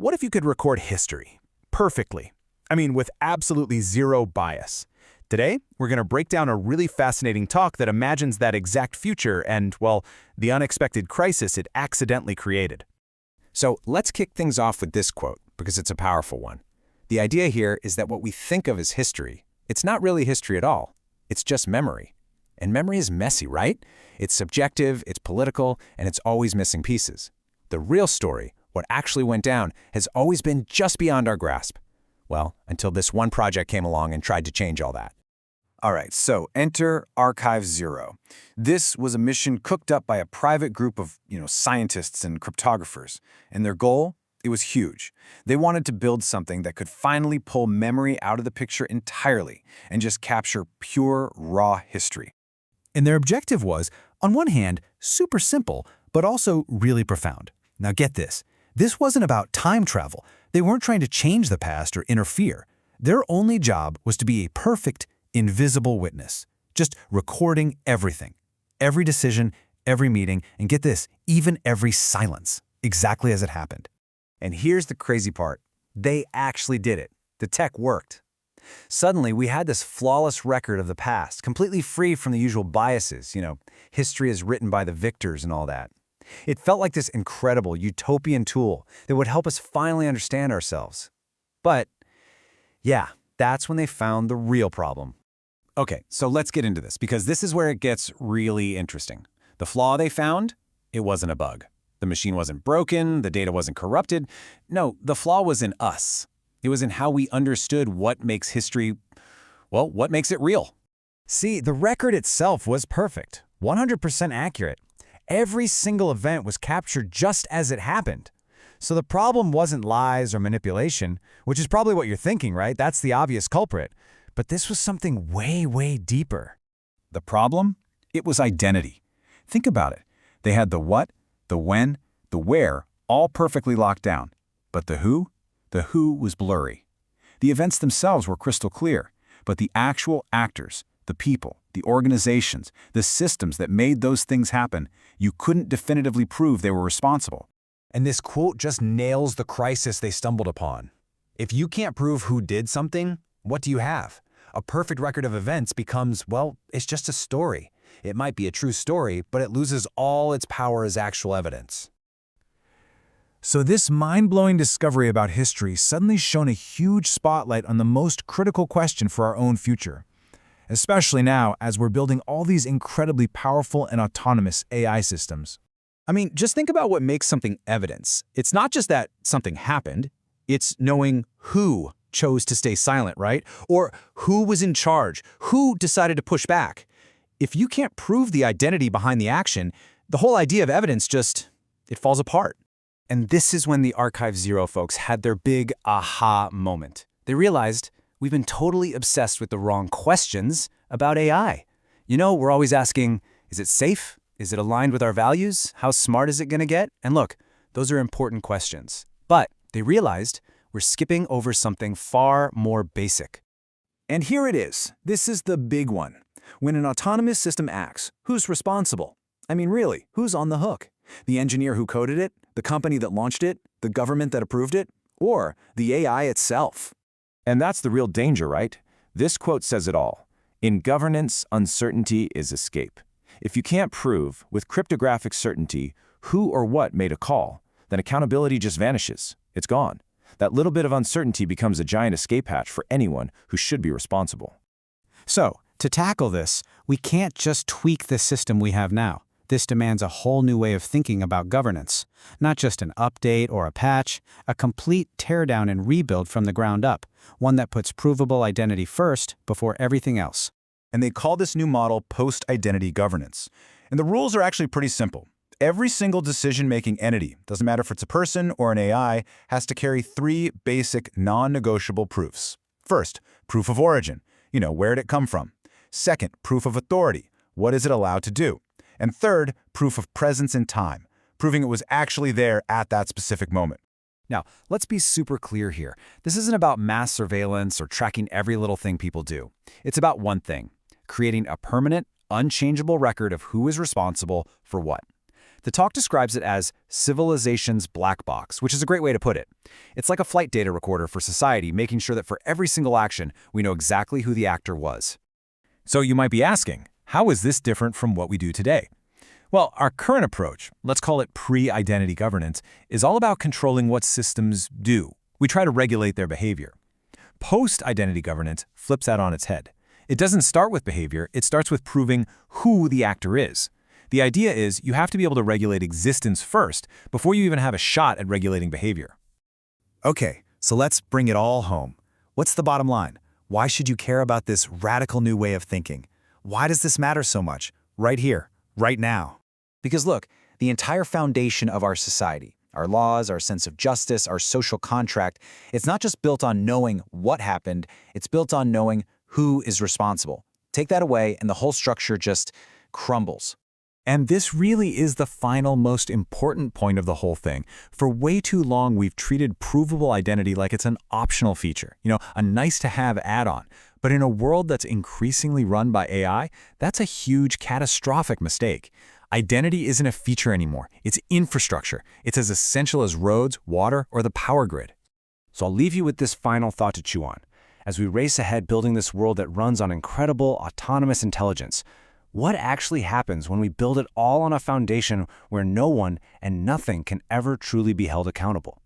What if you could record history perfectly? I mean, with absolutely zero bias. Today, we're going to break down a really fascinating talk that imagines that exact future and, well, the unexpected crisis it accidentally created. So let's kick things off with this quote, because it's a powerful one. The idea here is that what we think of as history, it's not really history at all. It's just memory. And memory is messy, right? It's subjective, it's political, and it's always missing pieces. The real story, what actually went down, has always been just beyond our grasp. Well, until this one project came along and tried to change all that. All right, so enter Archive Zero. This was a mission cooked up by a private group of, scientists and cryptographers. And their goal? It was huge. They wanted to build something that could finally pull memory out of the picture entirely and just capture pure, raw history. And their objective was, on one hand, super simple, but also really profound. Now get this. This wasn't about time travel. They weren't trying to change the past or interfere. Their only job was to be a perfect, invisible witness, just recording everything, every decision, every meeting, and get this, even every silence, exactly as it happened. And here's the crazy part. They actually did it. The tech worked. Suddenly, we had this flawless record of the past, completely free from the usual biases, history is written by the victors and all that. It felt like this incredible utopian tool that would help us finally understand ourselves. But, yeah, that's when they found the real problem. Okay, so let's get into this, because this is where it gets really interesting. The flaw they found? It wasn't a bug. The machine wasn't broken, the data wasn't corrupted. No, the flaw was in us. It was in how we understood what makes history, well, what makes it real. See, the record itself was perfect, 100% accurate. Every single event was captured just as it happened. So the problem wasn't lies or manipulation, which is probably what you're thinking, right? That's the obvious culprit. But this was something way, way deeper. The problem? It was identity. Think about it. They had the what, the when, the where, all perfectly locked down. But the who? The who was blurry. The events themselves were crystal clear, but the actual actors, the people, the organizations, the systems that made those things happen, you couldn't definitively prove they were responsible. And this quote just nails the crisis they stumbled upon. If you can't prove who did something, what do you have? A perfect record of events becomes, well, it's just a story. It might be a true story, but it loses all its power as actual evidence. So this mind-blowing discovery about history suddenly shone a huge spotlight on the most critical question for our own future, especially now as we're building all these incredibly powerful and autonomous AI systems. I mean, just think about what makes something evidence. It's not just that something happened, it's knowing who chose to stay silent, right? Or who was in charge, who decided to push back. If you can't prove the identity behind the action, the whole idea of evidence it falls apart. And this is when the Archive Zero folks had their big aha moment. They realized we've been totally obsessed with the wrong questions about AI. We're always asking, is it safe? Is it aligned with our values? How smart is it going to get? And look, those are important questions. But they realized we're skipping over something far more basic. And here it is. This is the big one. When an autonomous system acts, who's responsible? I mean, really, who's on the hook? The engineer who coded it? The company that launched it? The government that approved it? Or the AI itself? And that's the real danger, right? This quote says it all. In governance, uncertainty is escape. If you can't prove, with cryptographic certainty, who or what made a call, then accountability just vanishes. It's gone. That little bit of uncertainty becomes a giant escape hatch for anyone who should be responsible. So, to tackle this, we can't just tweak the system we have now. This demands a whole new way of thinking about governance. Not just an update or a patch, a complete teardown and rebuild from the ground up, one that puts provable identity first before everything else. And they call this new model post-identity governance. And the rules are actually pretty simple. Every single decision-making entity, doesn't matter if it's a person or an AI, has to carry 3 basic non-negotiable proofs. First, proof of origin. Where did it come from? Second, proof of authority. What is it allowed to do? And third, proof of presence in time, proving it was actually there at that specific moment. Now, let's be super clear here. This isn't about mass surveillance or tracking every little thing people do. It's about one thing, creating a permanent, unchangeable record of who is responsible for what. The talk describes it as civilization's black box, which is a great way to put it. It's like a flight data recorder for society, making sure that for every single action, we know exactly who the actor was. So you might be asking, how is this different from what we do today? Well, our current approach, let's call it pre-identity governance, is all about controlling what systems do. We try to regulate their behavior. Post-identity governance flips that on its head. It doesn't start with behavior, it starts with proving who the actor is. The idea is you have to be able to regulate existence first before you even have a shot at regulating behavior. Okay, so let's bring it all home. What's the bottom line? Why should you care about this radical new way of thinking? Why does this matter so much? Right here, right now. Because look, the entire foundation of our society, our laws, our sense of justice, our social contract, it's not just built on knowing what happened, it's built on knowing who is responsible. Take that away and the whole structure just crumbles. And this really is the final, most important point of the whole thing. For way too long, we've treated provable identity like it's an optional feature, a nice-to-have add-on. But in a world that's increasingly run by AI, that's a huge, catastrophic mistake. Identity isn't a feature anymore. It's infrastructure. It's as essential as roads, water, or the power grid. So I'll leave you with this final thought to chew on. As we race ahead building this world that runs on incredible, autonomous intelligence, what actually happens when we build it all on a foundation where no one and nothing can ever truly be held accountable?